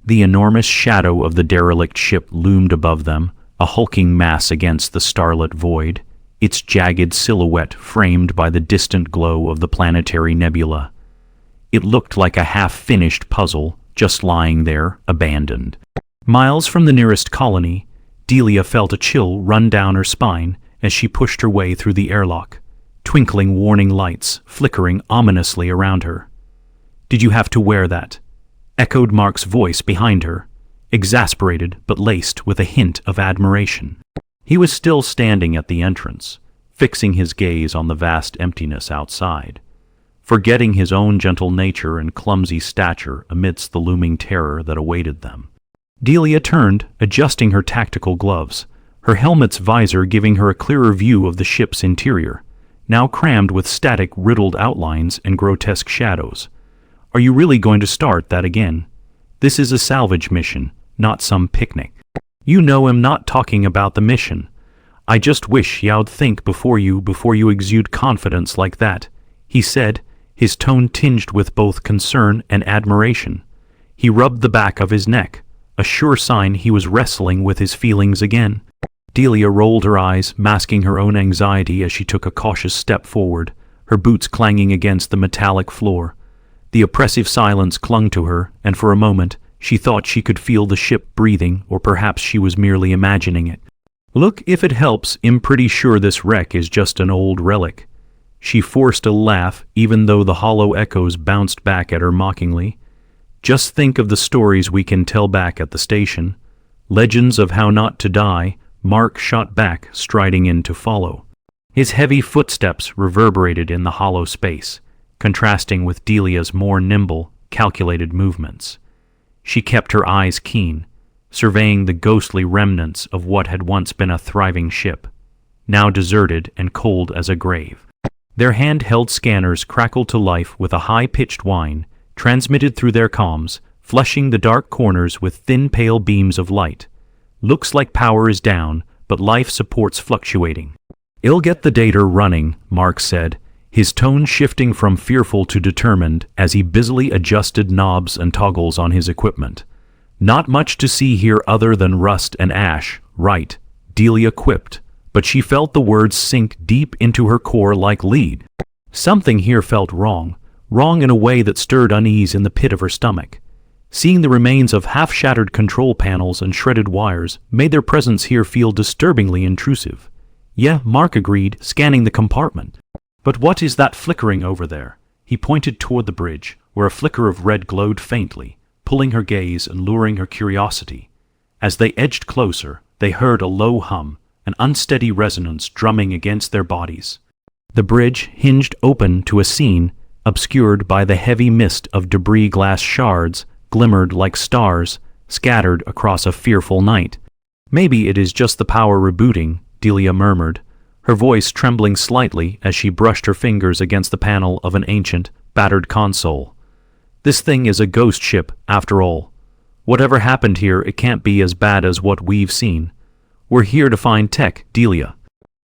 The enormous shadow of the derelict ship loomed above them, a hulking mass against the starlit void, its jagged silhouette framed by the distant glow of the planetary nebula. It looked like a half-finished puzzle, just lying there, abandoned. Miles from the nearest colony, Delia felt a chill run down her spine as she pushed her way through the airlock, twinkling warning lights flickering ominously around her. "Did you have to wear that?" echoed Mark's voice behind her, exasperated but laced with a hint of admiration. He was still standing at the entrance, fixing his gaze on the vast emptiness outside, forgetting his own gentle nature and clumsy stature amidst the looming terror that awaited them. Delia turned, adjusting her tactical gloves, her helmet's visor giving her a clearer view of the ship's interior, now crammed with static, riddled outlines and grotesque shadows. "Are you really going to start that again? This is a salvage mission, not some picnic." "You know I'm not talking about the mission. I just wish you'd think before you exude confidence like that," he said, his tone tinged with both concern and admiration. He rubbed the back of his neck, a sure sign he was wrestling with his feelings again. Delia rolled her eyes, masking her own anxiety as she took a cautious step forward, her boots clanging against the metallic floor. The oppressive silence clung to her, and for a moment she thought she could feel the ship breathing, or perhaps she was merely imagining it. "Look, if it helps, I'm pretty sure this wreck is just an old relic." She forced a laugh, even though the hollow echoes bounced back at her mockingly. "Just think of the stories we can tell back at the station. Legends of how not to die," Mark shot back, striding in to follow. His heavy footsteps reverberated in the hollow space, contrasting with Delia's more nimble, calculated movements. She kept her eyes keen, surveying the ghostly remnants of what had once been a thriving ship, now deserted and cold as a grave. Their handheld scanners crackled to life with a high-pitched whine, transmitted through their comms, flushing the dark corners with thin pale beams of light. "Looks like power is down, but life support's fluctuating." "I'll get the data running," Mark said, his tone shifting from fearful to determined as he busily adjusted knobs and toggles on his equipment. "Not much to see here other than rust and ash, right?" Delia quipped, but she felt the words sink deep into her core like lead. Something here felt wrong in a way that stirred unease in the pit of her stomach. Seeing the remains of half-shattered control panels and shredded wires made their presence here feel disturbingly intrusive. "Yeah," Mark agreed, scanning the compartment. "But what is that flickering over there?" He pointed toward the bridge, where a flicker of red glowed faintly, pulling her gaze and luring her curiosity. As they edged closer, they heard a low hum, an unsteady resonance drumming against their bodies. The bridge hinged open to a scene, obscured by the heavy mist of debris glass shards, glimmered like stars, scattered across a fearful night. "Maybe it is just the power rebooting," Delia murmured, her voice trembling slightly as she brushed her fingers against the panel of an ancient, battered console. "This thing is a ghost ship, after all. Whatever happened here, it can't be as bad as what we've seen. We're here to find tech, Delia."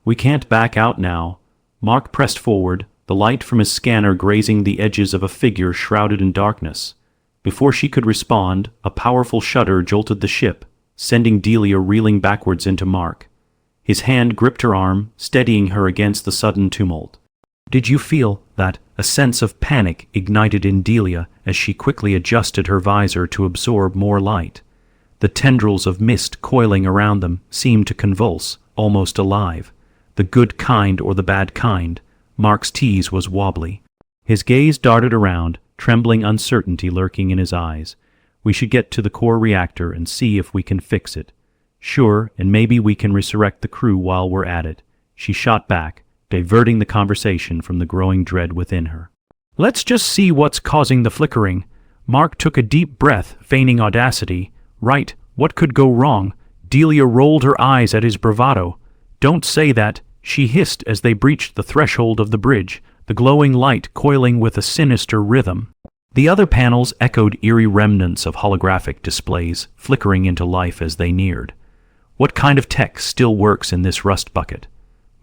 "We can't back out now." Mark pressed forward, the light from his scanner grazing the edges of a figure shrouded in darkness. Before she could respond, a powerful shudder jolted the ship, sending Delia reeling backwards into Mark. His hand gripped her arm, steadying her against the sudden tumult. "Did you feel that?" A sense of panic ignited in Delia as she quickly adjusted her visor to absorb more light. The tendrils of mist coiling around them seemed to convulse, almost alive. The good kind or the bad kind? Mark's tease was wobbly. His gaze darted around, trembling uncertainty lurking in his eyes. "We should get to the core reactor and see if we can fix it." "Sure, and maybe we can resurrect the crew while we're at it," she shot back, diverting the conversation from the growing dread within her. "Let's just see what's causing the flickering." Mark took a deep breath, feigning audacity. "Right, what could go wrong?" Delia rolled her eyes at his bravado. "Don't say that," she hissed as they breached the threshold of the bridge, the glowing light coiling with a sinister rhythm. The other panels echoed eerie remnants of holographic displays, flickering into life as they neared. "What kind of tech still works in this rust bucket?"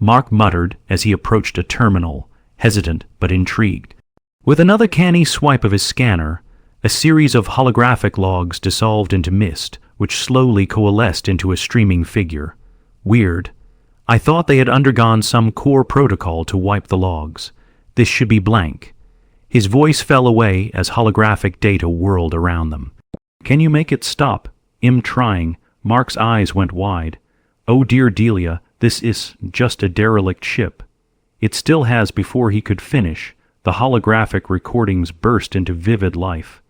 Mark muttered as he approached a terminal, hesitant but intrigued. With another canny swipe of his scanner, A series of holographic logs dissolved into mist, which slowly coalesced into a streaming figure. Weird. I thought they had undergone some core protocol to wipe the logs. This should be blank. His voice fell away as holographic data whirled around them. Can you make it stop? I'm trying. Mark's eyes went wide. Oh dear Delia, this is just a derelict ship. It still has. Before he could finish, the holographic recordings burst into vivid life.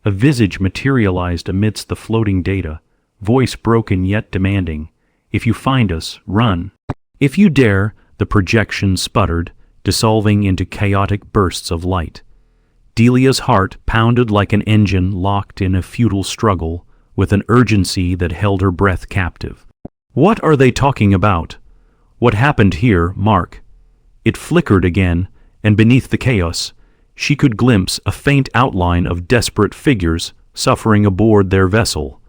A visage materialized amidst the floating data, voice broken yet demanding. If you find us, run. If you dare, the projection sputtered, dissolving into chaotic bursts of light. Delia's heart pounded like an engine locked in a futile struggle, with an urgency that held her breath captive. What are they talking about? What happened here, Mark? It flickered again, and beneath the chaos, she could glimpse a faint outline of desperate figures suffering aboard their vessel,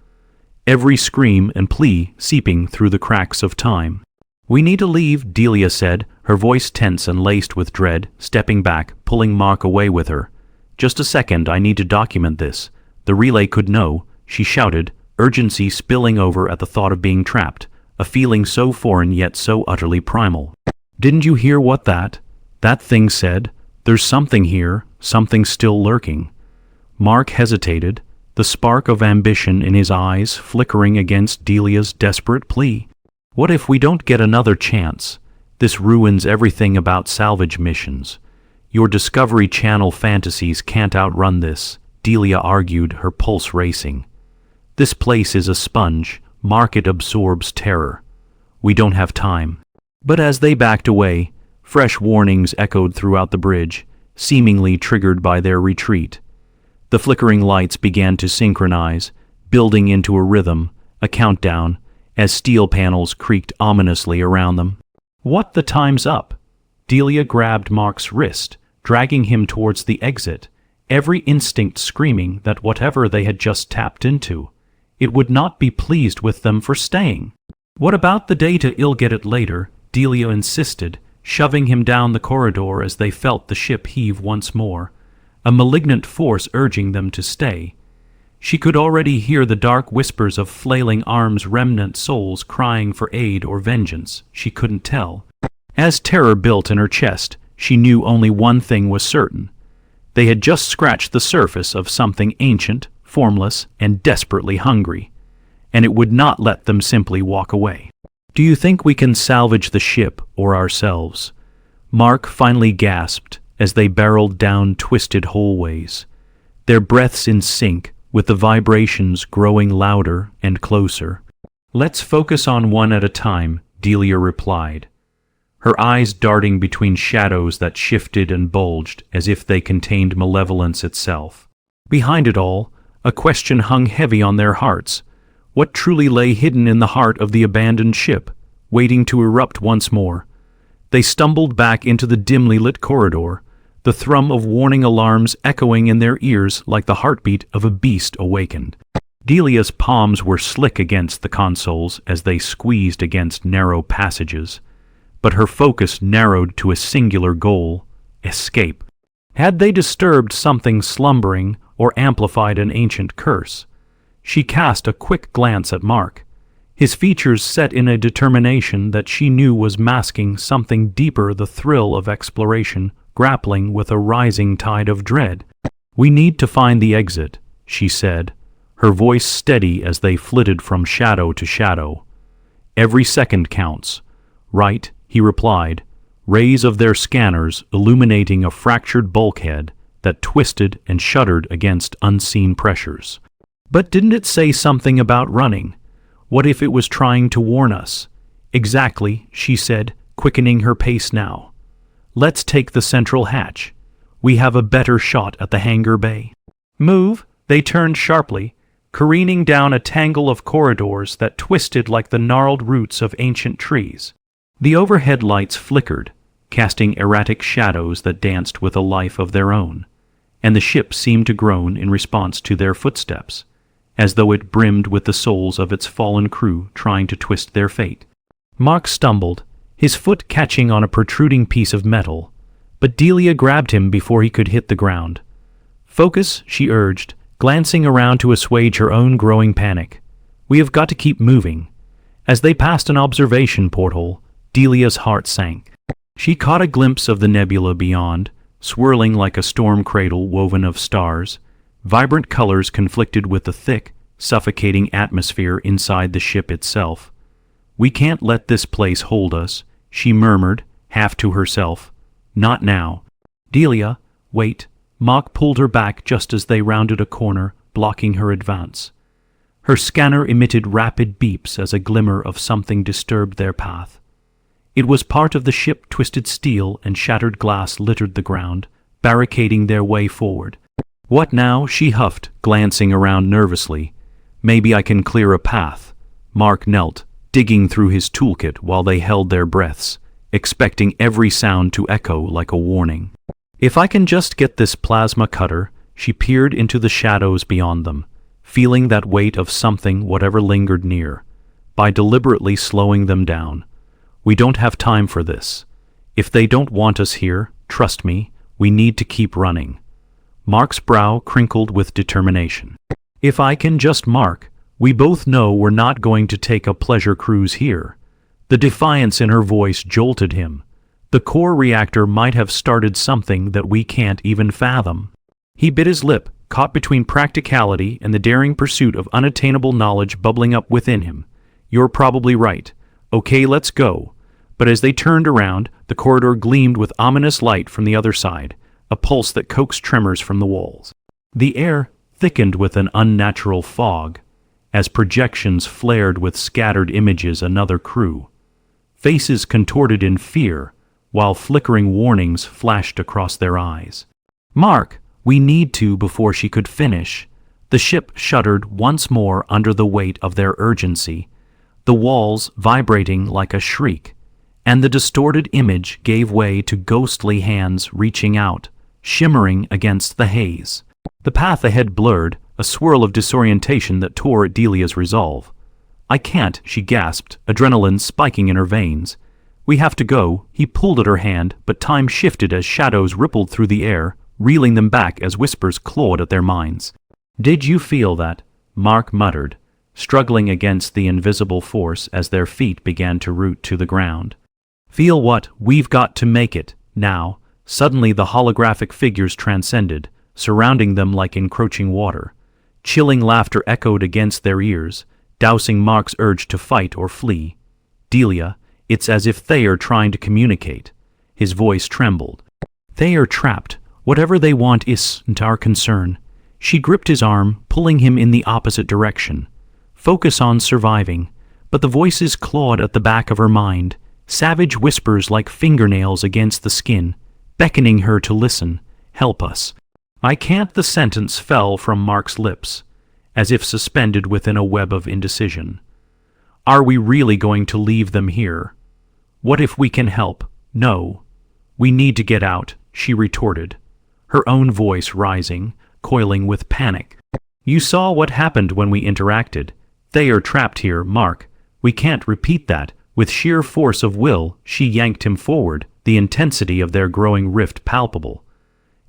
every scream and plea seeping through the cracks of time. We need to leave, Delia said, her voice tense and laced with dread, stepping back, pulling Mark away with her. Just a second, I need to document this. The relay could know, she shouted, urgency spilling over at the thought of being trapped, a feeling so foreign yet so utterly primal. Didn't you hear what that thing said? There's something here, something still lurking. Mark hesitated, the spark of ambition in his eyes flickering against Delia's desperate plea. What if we don't get another chance? This ruins everything about salvage missions. Your Discovery Channel fantasies can't outrun this, Delia argued, her pulse racing. This place is a sponge. Mark, it absorbs terror. We don't have time. But as they backed away, fresh warnings echoed throughout the bridge, seemingly triggered by their retreat. The flickering lights began to synchronize, building into a rhythm, a countdown, as steel panels creaked ominously around them. What? The time's up. Delia grabbed Mark's wrist, dragging him towards the exit, every instinct screaming that whatever they had just tapped into, it would not be pleased with them for staying. What about the data? I'll get it later, Delia insisted, shoving him down the corridor as they felt the ship heave once more, a malignant force urging them to stay. She could already hear the dark whispers of flailing arms, remnant souls crying for aid or vengeance. She couldn't tell. As terror built in her chest, she knew only one thing was certain. They had just scratched the surface of something ancient, formless, and desperately hungry, and it would not let them simply walk away. Do you think we can salvage the ship or ourselves? Mark finally gasped as they barreled down twisted hallways, their breaths in sync with the vibrations growing louder and closer. Let's focus on one at a time, Delia replied, her eyes darting between shadows that shifted and bulged as if they contained malevolence itself. Behind it all, a question hung heavy on their hearts. What truly lay hidden in the heart of the abandoned ship, waiting to erupt once more? They stumbled back into the dimly lit corridor, the thrum of warning alarms echoing in their ears like the heartbeat of a beast awakened. Delia's palms were slick against the consoles as they squeezed against narrow passages, but her focus narrowed to a singular goal: escape. Had they disturbed something slumbering or amplified an ancient curse? She cast a quick glance at Mark, his features set in a determination that she knew was masking something deeper, the thrill of exploration grappling with a rising tide of dread. We need to find the exit, she said, her voice steady as they flitted from shadow to shadow. Every second counts. Right, he replied, rays of their scanners illuminating a fractured bulkhead that twisted and shuddered against unseen pressures. But didn't it say something about running? What if it was trying to warn us? Exactly, she said, quickening her pace now. Let's take the central hatch. We have a better shot at the hangar bay. Move! They turned sharply, careening down a tangle of corridors that twisted like the gnarled roots of ancient trees. The overhead lights flickered, casting erratic shadows that danced with a life of their own, and the ship seemed to groan in response to their footsteps, as though it brimmed with the souls of its fallen crew trying to twist their fate. Mark stumbled, his foot catching on a protruding piece of metal, but Delia grabbed him before he could hit the ground. Focus, she urged, glancing around to assuage her own growing panic. We have got to keep moving. As they passed an observation porthole, Delia's heart sank. She caught a glimpse of the nebula beyond, swirling like a storm cradle woven of stars. Vibrant colors conflicted with the thick, suffocating atmosphere inside the ship itself. "We can't let this place hold us," she murmured, half to herself. "Not now." "Delia, wait." Mark pulled her back just as they rounded a corner, blocking her advance. Her scanner emitted rapid beeps as a glimmer of something disturbed their path. It was part of the ship. Twisted steel and shattered glass littered the ground, barricading their way forward. "What now?" she huffed, glancing around nervously. "Maybe I can clear a path." Mark knelt, digging through his toolkit while they held their breaths, expecting every sound to echo like a warning. "If I can just get this plasma cutter," she peered into the shadows beyond them, feeling that weight of something whatever lingered near. By deliberately slowing them down. "We don't have time for this. If they don't want us here, trust me, we need to keep running." Mark's brow crinkled with determination. "If I can just Mark, we both know we're not going to take a pleasure cruise here." The defiance in her voice jolted him. The core reactor might have started something that we can't even fathom. He bit his lip, caught between practicality and the daring pursuit of unattainable knowledge bubbling up within him. "You're probably right. Okay, let's go." But as they turned around, the corridor gleamed with ominous light from the other side, a pulse that coaxed tremors from the walls. The air thickened with an unnatural fog, as projections flared with scattered images. Another crew. Faces contorted in fear, while flickering warnings flashed across their eyes. "Mark, we need to," before she could finish. The ship shuddered once more under the weight of their urgency, the walls vibrating like a shriek, and the distorted image gave way to ghostly hands reaching out, shimmering against the haze. The path ahead blurred, a swirl of disorientation that tore at Delia's resolve. "I can't," she gasped, adrenaline spiking in her veins. "We have to go." He pulled at her hand, but time shifted as shadows rippled through the air, reeling them back as whispers clawed at their minds. "Did you feel that?" Mark muttered, struggling against the invisible force as their feet began to root to the ground. "Feel what?" "We've got to make it, now." Suddenly the holographic figures transcended, surrounding them like encroaching water. Chilling laughter echoed against their ears, dousing Mark's urge to fight or flee. "Delia, it's as if they are trying to communicate." His voice trembled. "They are trapped. Whatever they want isn't our concern." She gripped his arm, pulling him in the opposite direction. "Focus on surviving." But the voices clawed at the back of her mind, savage whispers like fingernails against the skin, beckoning her to listen. "Help us." "I can't." The sentence fell from Mark's lips, as if suspended within a web of indecision. "Are we really going to leave them here? What if we can help?" "No. We need to get out," she retorted, her own voice rising, coiling with panic. "You saw what happened when we interacted. They are trapped here, Mark. We can't repeat that." With sheer force of will, she yanked him forward, the intensity of their growing rift palpable.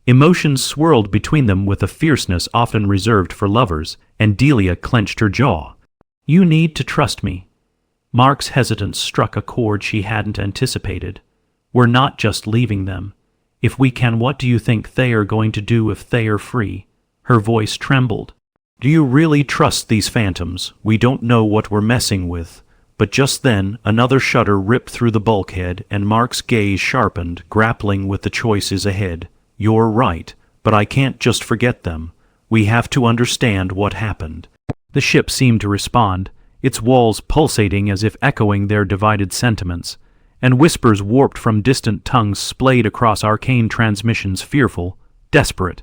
Emotions swirled between them with a fierceness often reserved for lovers, and Delia clenched her jaw. "You need to trust me." Mark's hesitance struck a chord she hadn't anticipated. "We're not just leaving them. If we can, what do you think they are going to do if they are free?" Her voice trembled. "Do you really trust these phantoms? We don't know what we're messing with." But just then, another shudder ripped through the bulkhead, and Mark's gaze sharpened, grappling with the choices ahead. "You're right, but I can't just forget them. We have to understand what happened." The ship seemed to respond, its walls pulsating as if echoing their divided sentiments, and whispers warped from distant tongues splayed across arcane transmissions, fearful, desperate.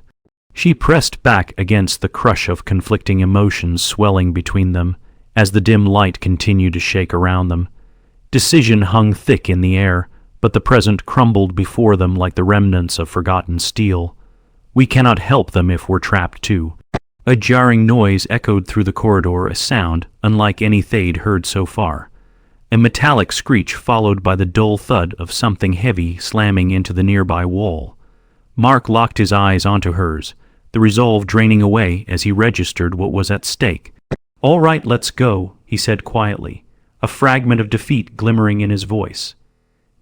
She pressed back against the crush of conflicting emotions swelling between them, as the dim light continued to shake around them. Decision hung thick in the air, but the present crumbled before them like the remnants of forgotten steel. "We cannot help them if we're trapped too." A jarring noise echoed through the corridor, a sound unlike any they'd heard so far. A metallic screech followed by the dull thud of something heavy slamming into the nearby wall. Mark locked his eyes onto hers, the resolve draining away as he registered what was at stake. "All right, let's go," he said quietly, a fragment of defeat glimmering in his voice.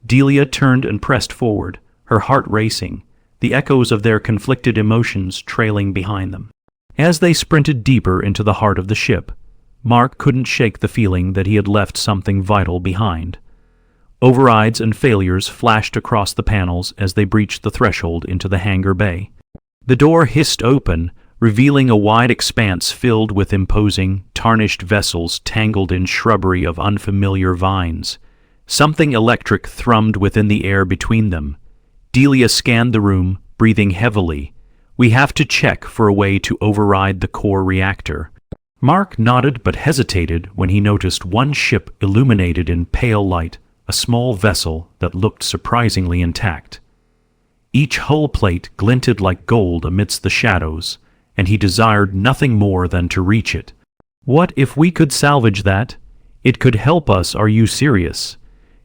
Delia turned and pressed forward, her heart racing, the echoes of their conflicted emotions trailing behind them. As they sprinted deeper into the heart of the ship, Mark couldn't shake the feeling that he had left something vital behind. Overrides and failures flashed across the panels as they breached the threshold into the hangar bay. The door hissed open, revealing a wide expanse filled with imposing, tarnished vessels tangled in shrubbery of unfamiliar vines. Something electric thrummed within the air between them. Delia scanned the room, breathing heavily. "We have to check for a way to override the core reactor." Mark nodded but hesitated when he noticed one ship illuminated in pale light, a small vessel that looked surprisingly intact. Each hull plate glinted like gold amidst the shadows, and he desired nothing more than to reach it. "What if we could salvage that? It could help us, are you serious?"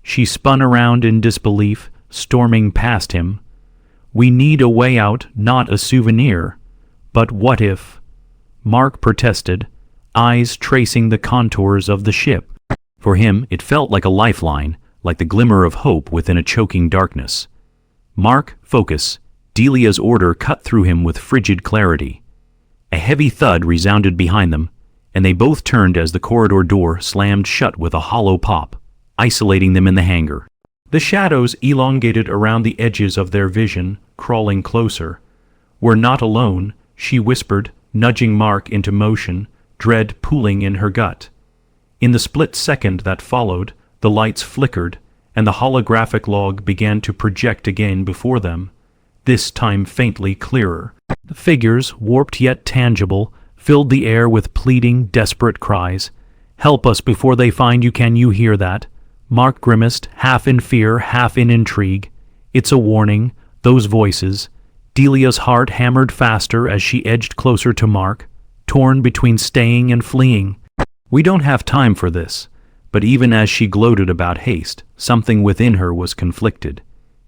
She spun around in disbelief, storming past him. "We need a way out, not a souvenir." "But what if?" Mark protested, eyes tracing the contours of the ship. For him, it felt like a lifeline, like the glimmer of hope within a choking darkness. "Mark, focus." Delia's order cut through him with frigid clarity. A heavy thud resounded behind them, and they both turned as the corridor door slammed shut with a hollow pop, isolating them in the hangar. The shadows elongated around the edges of their vision, crawling closer. "We're not alone," she whispered, nudging Mark into motion, dread pooling in her gut. In the split second that followed, the lights flickered, and the holographic log began to project again before them, this time faintly clearer. The figures, warped yet tangible, filled the air with pleading, desperate cries. "Help us before they find you, can you hear that?" Mark grimaced, half in fear, half in intrigue. "It's a warning, those voices." Delia's heart hammered faster as she edged closer to Mark, torn between staying and fleeing. "We don't have time for this." But even as she gloated about haste, something within her was conflicted,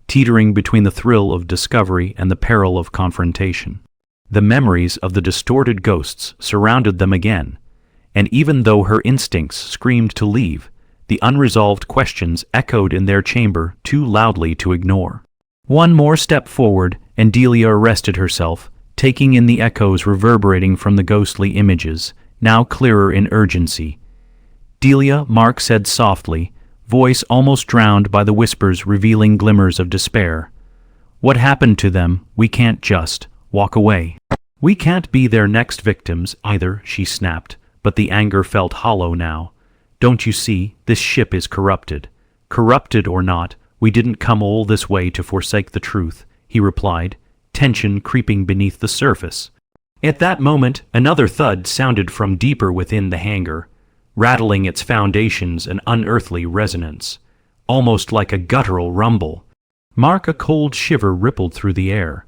teetering between the thrill of discovery and the peril of confrontation. The memories of the distorted ghosts surrounded them again, and even though her instincts screamed to leave, the unresolved questions echoed in their chamber too loudly to ignore. One more step forward, and Delia arrested herself, taking in the echoes reverberating from the ghostly images, now clearer in urgency. "Delia," Mark said softly, voice almost drowned by the whispers revealing glimmers of despair. "What happened to them? We can't just walk away. We can't be their next victims either," she snapped, but the anger felt hollow now. "Don't you see, this ship is corrupted. Corrupted or not, we didn't come all this way to forsake the truth," he replied, tension creeping beneath the surface. At that moment, another thud sounded from deeper within the hangar, rattling its foundations an unearthly resonance, almost like a guttural rumble. Mark, a cold shiver rippled through the air,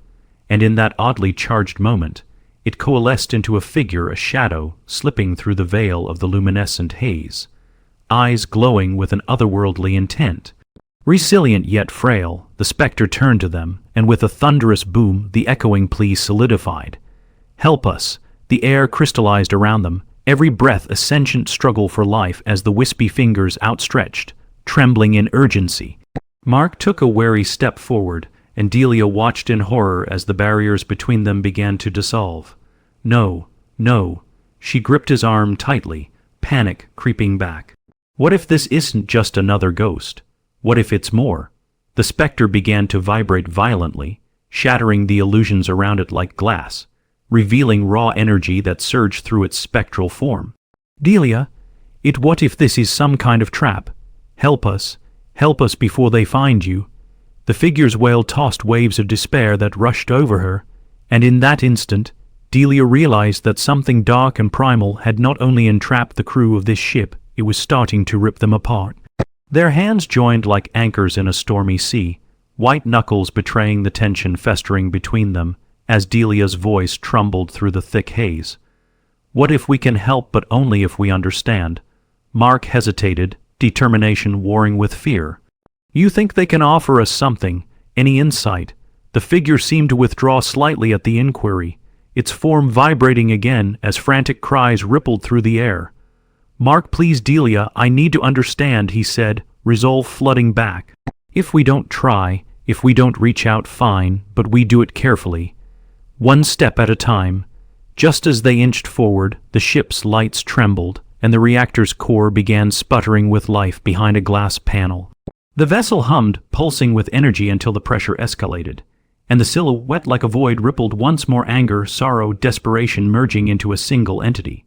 and in that oddly charged moment, it coalesced into a figure, a shadow, slipping through the veil of the luminescent haze, eyes glowing with an otherworldly intent. Resilient yet frail, the specter turned to them, and with a thunderous boom, the echoing plea solidified. "Help us!" The air crystallized around them, every breath a sentient struggle for life as the wispy fingers outstretched, trembling in urgency. Mark took a wary step forward, and Delia watched in horror as the barriers between them began to dissolve. "No, no." She gripped his arm tightly, panic creeping back. What if this isn't just another ghost? What if it's more? The specter began to vibrate violently, shattering the illusions around it like glass, revealing raw energy that surged through its spectral form. "Delia, what if this is some kind of trap? Help us before they find you." The figure's wail tossed waves of despair that rushed over her, and in that instant, Delia realized that something dark and primal had not only entrapped the crew of this ship, it was starting to rip them apart. Their hands joined like anchors in a stormy sea, white knuckles betraying the tension festering between them, as Delia's voice trembled through the thick haze. "What if we can help, but only if we understand?" Mark hesitated, determination warring with fear. "You think they can offer us something, any insight?" The figure seemed to withdraw slightly at the inquiry, its form vibrating again as frantic cries rippled through the air. "Mark, please, Delia, I need to understand," he said, resolve flooding back. "If we don't try, if we don't reach out, fine, but we do it carefully. One step at a time." Just as they inched forward, the ship's lights trembled, and the reactor's core began sputtering with life behind a glass panel. The vessel hummed, pulsing with energy until the pressure escalated, and the silhouette like a void rippled once more, anger, sorrow, desperation merging into a single entity.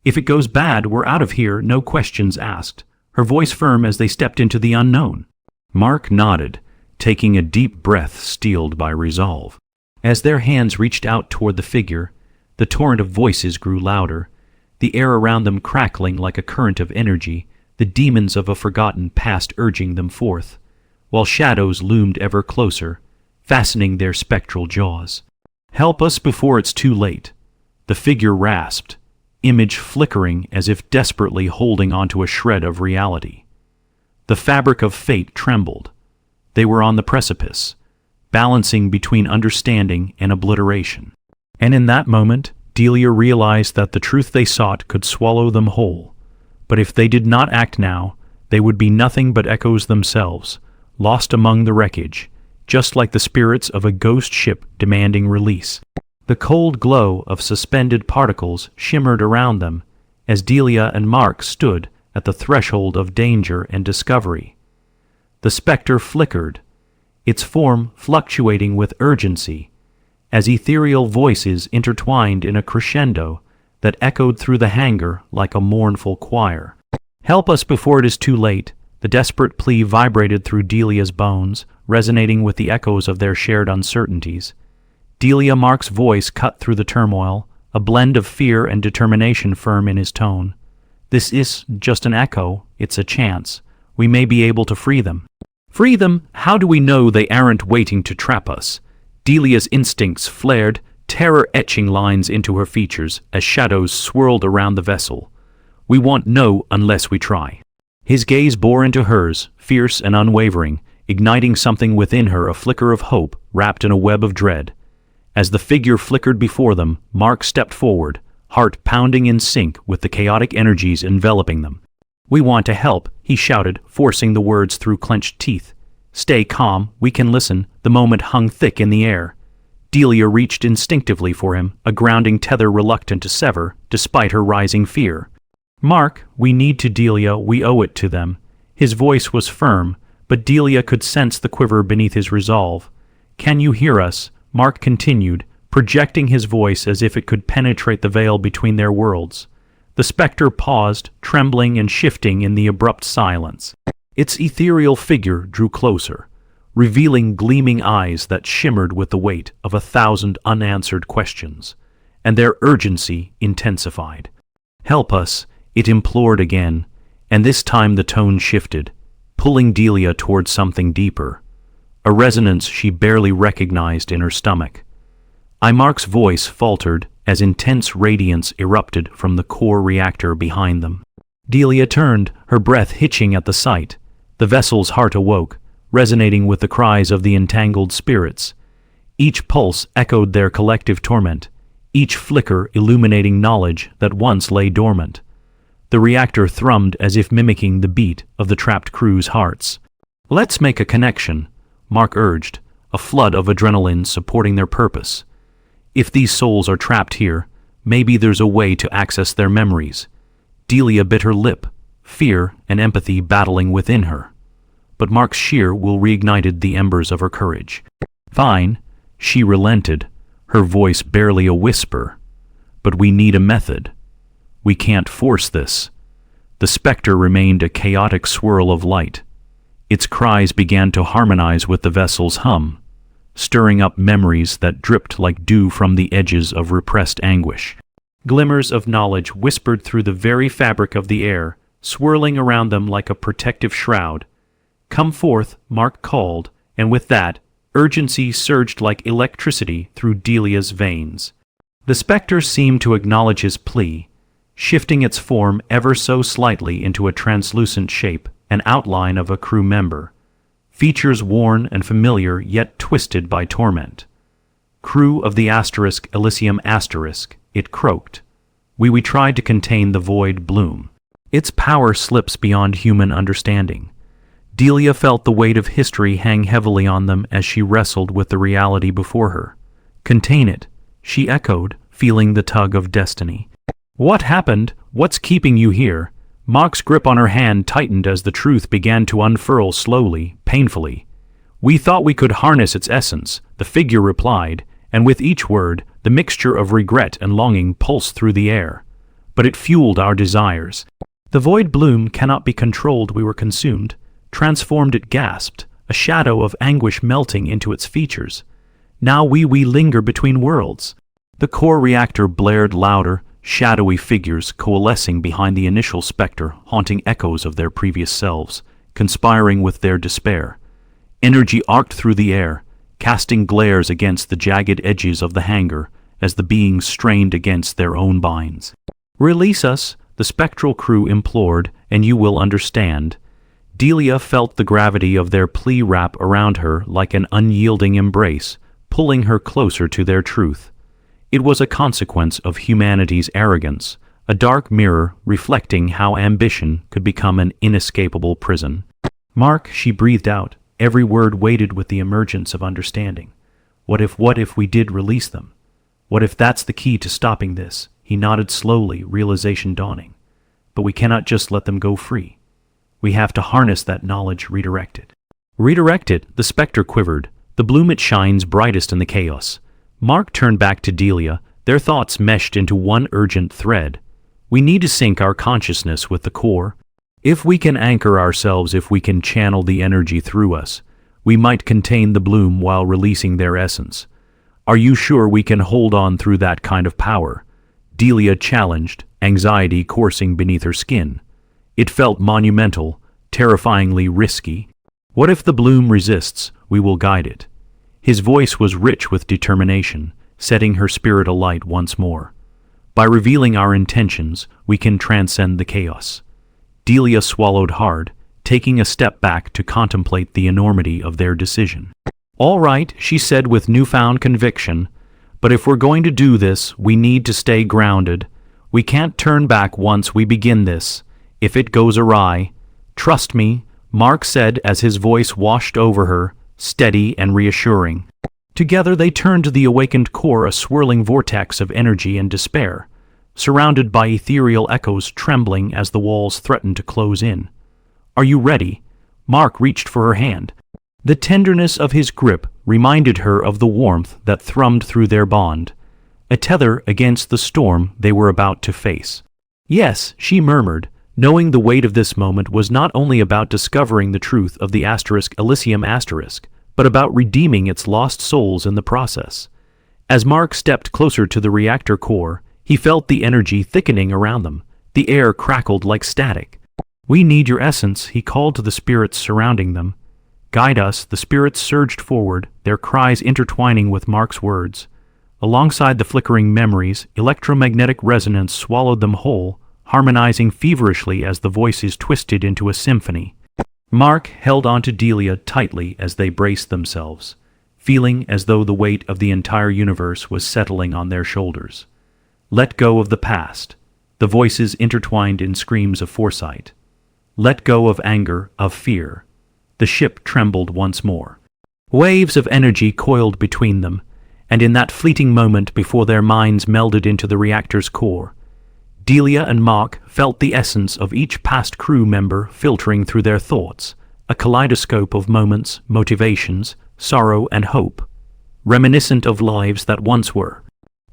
"If it goes bad, we're out of here, no questions asked," her voice firm as they stepped into the unknown. Mark nodded, taking a deep breath steeled by resolve. As their hands reached out toward the figure, the torrent of voices grew louder, the air around them crackling like a current of energy, the demons of a forgotten past urging them forth, while shadows loomed ever closer, fastening their spectral jaws. "Help us before it's too late," the figure rasped, image flickering as if desperately holding onto a shred of reality. The fabric of fate trembled. They were on the precipice, balancing between understanding and obliteration. And in that moment, Delia realized that the truth they sought could swallow them whole. But if they did not act now, they would be nothing but echoes themselves, lost among the wreckage, just like the spirits of a ghost ship demanding release. The cold glow of suspended particles shimmered around them as Delia and Mark stood at the threshold of danger and discovery. The specter flickered, its form fluctuating with urgency, as ethereal voices intertwined in a crescendo that echoed through the hangar like a mournful choir. "Help us before it is too late," the desperate plea vibrated through Delia's bones, resonating with the echoes of their shared uncertainties. Delia Mark's voice cut through the turmoil, a blend of fear and determination firm in his tone. "This is just an echo, it's a chance. We may be able to free them." "Free them? How do we know they aren't waiting to trap us?" Delia's instincts flared, terror etching lines into her features as shadows swirled around the vessel. "We won't know unless we try." His gaze bore into hers, fierce and unwavering, igniting something within her, a flicker of hope wrapped in a web of dread. As the figure flickered before them, Mark stepped forward, heart pounding in sync with the chaotic energies enveloping them. "We want to help," he shouted, forcing the words through clenched teeth. "Stay calm, we can listen." The moment hung thick in the air. Delia reached instinctively for him, a grounding tether reluctant to sever, despite her rising fear. "Mark, we need to, Delia, we owe it to them." His voice was firm, but Delia could sense the quiver beneath his resolve. "Can you hear us?" Mark continued, projecting his voice as if it could penetrate the veil between their worlds. The specter paused, trembling and shifting in the abrupt silence. Its ethereal figure drew closer, revealing gleaming eyes that shimmered with the weight of 1,000 unanswered questions, and their urgency intensified. "Help us," it implored again, and this time the tone shifted, pulling Delia toward something deeper, a resonance she barely recognized in her stomach. Mark's voice faltered as intense radiance erupted from the core reactor behind them. Delia turned, her breath hitching at the sight. The vessel's heart awoke, resonating with the cries of the entangled spirits. Each pulse echoed their collective torment, each flicker illuminating knowledge that once lay dormant. The reactor thrummed as if mimicking the beat of the trapped crew's hearts. "Let's make a connection," Mark urged, a flood of adrenaline supporting their purpose. "If these souls are trapped here, maybe there's a way to access their memories." Delia bit her lip, fear and empathy battling within her. But Mark's sheer will reignited the embers of her courage. "Fine," she relented, her voice barely a whisper. "But we need a method. We can't force this." The specter remained a chaotic swirl of light. Its cries began to harmonize with the vessel's hum, stirring up memories that dripped like dew from the edges of repressed anguish. Glimmers of knowledge whispered through the very fabric of the air, swirling around them like a protective shroud. "Come forth," Mark called, and with that, urgency surged like electricity through Delia's veins. The specter seemed to acknowledge his plea, shifting its form ever so slightly into a translucent shape, an outline of a crew member, features worn and familiar yet twisted by torment. Crew of the asterisk Elysium asterisk, it croaked. We tried to contain the void bloom. Its power slips beyond human understanding. Delia felt the weight of history hang heavily on them as she wrestled with the reality before her. Contain it, she echoed, feeling the tug of destiny. What happened? What's keeping you here? Mock's grip on her hand tightened as the truth began to unfurl slowly, painfully. We thought we could harness its essence, the figure replied, and with each word, the mixture of regret and longing pulsed through the air. But it fueled our desires. The void bloom cannot be controlled, we were consumed. Transformed, it gasped, a shadow of anguish melting into its features. Now we linger between worlds. The core reactor blared louder, shadowy figures coalescing behind the initial specter, haunting echoes of their previous selves, conspiring with their despair. Energy arced through the air, casting glares against the jagged edges of the hangar as the beings strained against their own binds. Release us, the spectral crew implored, and you will understand. Delia felt the gravity of their plea wrap around her like an unyielding embrace, pulling her closer to their truth. It was a consequence of humanity's arrogance, a dark mirror reflecting how ambition could become an inescapable prison. Mark, she breathed out, every word weighted with the emergence of understanding. What if we did release them? What if that's the key to stopping this? He nodded slowly, realization dawning. But we cannot just let them go free. We have to harness that knowledge, redirect it. Redirect it, the specter quivered. The bloom it shines brightest in the chaos. Mark turned back to Delia, their thoughts meshed into one urgent thread. We need to sync our consciousness with the core. If we can anchor ourselves, if we can channel the energy through us, we might contain the bloom while releasing their essence. Are you sure we can hold on through that kind of power? Delia challenged, anxiety coursing beneath her skin. It felt monumental, terrifyingly risky. What if the bloom resists? We will guide it. His voice was rich with determination, setting her spirit alight once more. By revealing our intentions, we can transcend the chaos. Delia swallowed hard, taking a step back to contemplate the enormity of their decision. All right, she said with newfound conviction, but if we're going to do this, we need to stay grounded. We can't turn back once we begin this. If it goes awry, trust me, Mark said as his voice washed over her, steady and reassuring. Together they turned to the awakened core, a swirling vortex of energy and despair, surrounded by ethereal echoes trembling as the walls threatened to close in. Are you ready? Mark reached for her hand. The tenderness of his grip reminded her of the warmth that thrummed through their bond, a tether against the storm they were about to face. Yes, she murmured, knowing the weight of this moment was not only about discovering the truth of the asterisk Elysium asterisk, but about redeeming its lost souls in the process. As Mark stepped closer to the reactor core, he felt the energy thickening around them. The air crackled like static. We need your essence, he called to the spirits surrounding them. Guide us, the spirits surged forward, their cries intertwining with Mark's words. Alongside the flickering memories, electromagnetic resonance swallowed them whole, harmonizing feverishly as the voices twisted into a symphony. Mark held onto Delia tightly as they braced themselves, feeling as though the weight of the entire universe was settling on their shoulders. Let go of the past. The voices intertwined in screams of foresight. Let go of anger, of fear. The ship trembled once more. Waves of energy coiled between them, and in that fleeting moment before their minds melded into the reactor's core, Delia and Mark felt the essence of each past crew member filtering through their thoughts, a kaleidoscope of moments, motivations, sorrow and hope, reminiscent of lives that once were.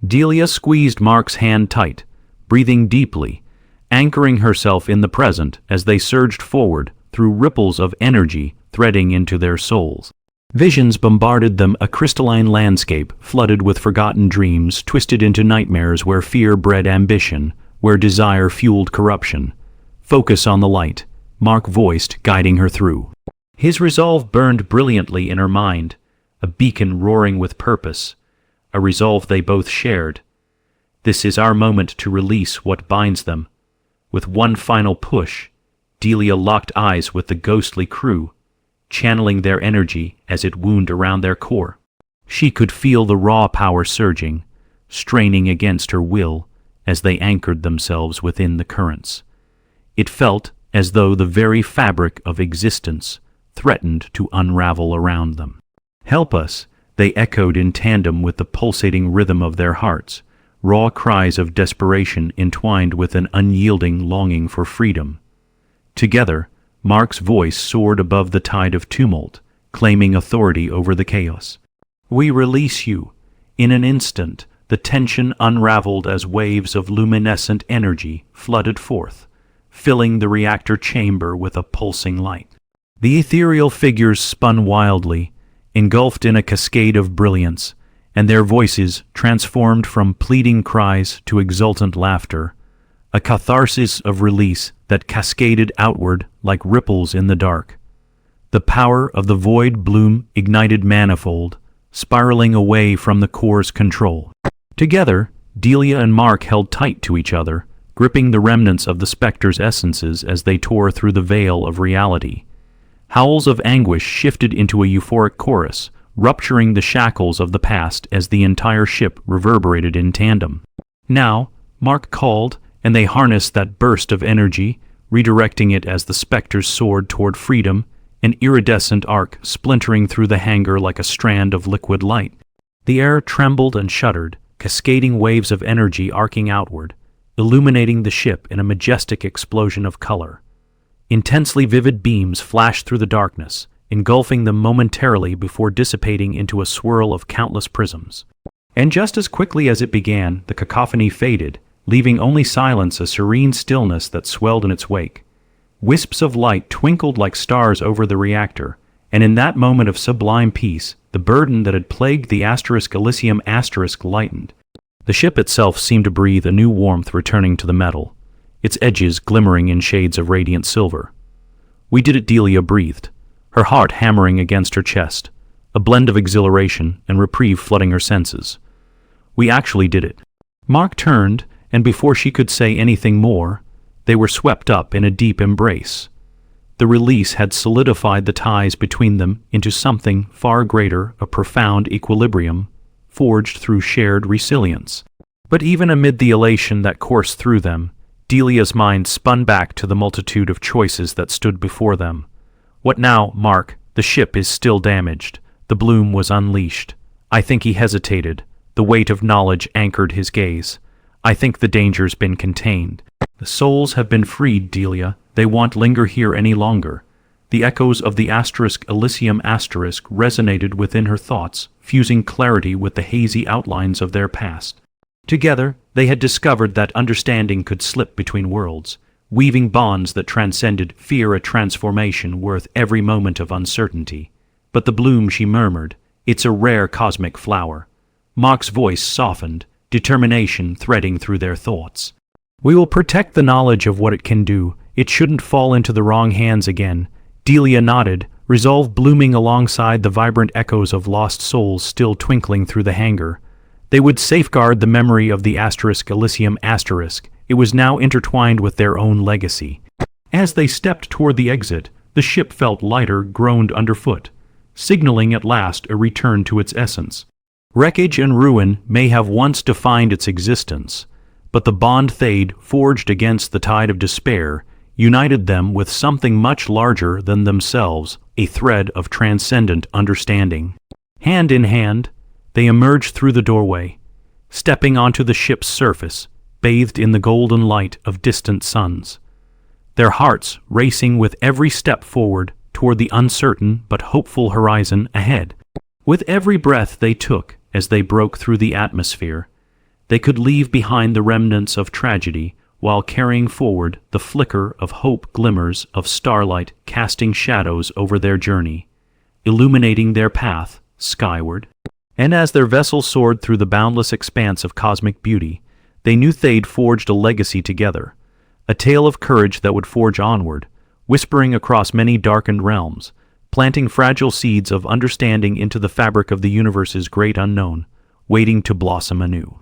Delia squeezed Mark's hand tight, breathing deeply, anchoring herself in the present as they surged forward through ripples of energy threading into their souls. Visions bombarded them, a crystalline landscape flooded with forgotten dreams twisted into nightmares where fear bred ambition, where desire fueled corruption. Focus on the light, Mark voiced, guiding her through. His resolve burned brilliantly in her mind, a beacon roaring with purpose, a resolve they both shared. This is our moment to release what binds them. With one final push, Delia locked eyes with the ghostly crew, channeling their energy as it wound around their core. She could feel the raw power surging, straining against her will as they anchored themselves within the currents. It felt as though the very fabric of existence threatened to unravel around them. "Help us," they echoed in tandem with the pulsating rhythm of their hearts, raw cries of desperation entwined with an unyielding longing for freedom. Together, Mark's voice soared above the tide of tumult, claiming authority over the chaos. "We release you." In an instant, the tension unraveled as waves of luminescent energy flooded forth, filling the reactor chamber with a pulsing light. The ethereal figures spun wildly, engulfed in a cascade of brilliance, and their voices transformed from pleading cries to exultant laughter, a catharsis of release that cascaded outward like ripples in the dark. The power of the void bloom ignited manifold, spiraling away from the core's control. Together, Delia and Mark held tight to each other, gripping the remnants of the specter's essences as they tore through the veil of reality. Howls of anguish shifted into a euphoric chorus, rupturing the shackles of the past as the entire ship reverberated in tandem. Now, Mark called, and they harnessed that burst of energy, redirecting it as the specters soared toward freedom, an iridescent arc splintering through the hangar like a strand of liquid light. The air trembled and shuddered, cascading waves of energy arcing outward, illuminating the ship in a majestic explosion of color. Intensely vivid beams flashed through the darkness, engulfing them momentarily before dissipating into a swirl of countless prisms. And just as quickly as it began, the cacophony faded, leaving only silence, a serene stillness that swelled in its wake. Wisps of light twinkled like stars over the reactor, and in that moment of sublime peace, the burden that had plagued the Elysium lightened. The ship itself seemed to breathe a new warmth returning to the metal, its edges glimmering in shades of radiant silver. "We did it," Delia breathed, her heart hammering against her chest, a blend of exhilaration and reprieve flooding her senses. "We actually did it." Mark turned, and before she could say anything more, they were swept up in a deep embrace. The release had solidified the ties between them into something far greater, a profound equilibrium, forged through shared resilience. But even amid the elation that coursed through them, Delia's mind spun back to the multitude of choices that stood before them. "What now, Mark? The ship is still damaged." The bloom was unleashed. "I think," he hesitated. The weight of knowledge anchored his gaze. "I think the danger's been contained. The souls have been freed, Delia. They won't linger here any longer." The echoes of the Elysium resonated within her thoughts, fusing clarity with the hazy outlines of their past. Together, they had discovered that understanding could slip between worlds, weaving bonds that transcended fear, a transformation worth every moment of uncertainty. "But the bloom," she murmured, "it's a rare cosmic flower." Mark's voice softened, determination threading through their thoughts. "We will protect the knowledge of what it can do. It shouldn't fall into the wrong hands again." Delia nodded, resolve blooming alongside the vibrant echoes of lost souls still twinkling through the hangar. They would safeguard the memory of the Elysium. It was now intertwined with their own legacy. As they stepped toward the exit, the ship felt lighter, groaned underfoot, signaling at last a return to its essence. Wreckage and ruin may have once defined its existence, but the bond they'd forged against the tide of despair united them with something much larger than themselves, a thread of transcendent understanding. Hand in hand, they emerged through the doorway, stepping onto the ship's surface, bathed in the golden light of distant suns. Their hearts racing with every step forward toward the uncertain but hopeful horizon ahead. With every breath they took as they broke through the atmosphere, they could leave behind the remnants of tragedy while carrying forward the flicker of hope, glimmers of starlight casting shadows over their journey, illuminating their path skyward. And as their vessel soared through the boundless expanse of cosmic beauty, they knew they'd forged a legacy together, a tale of courage that would forge onward, whispering across many darkened realms, planting fragile seeds of understanding into the fabric of the universe's great unknown, waiting to blossom anew.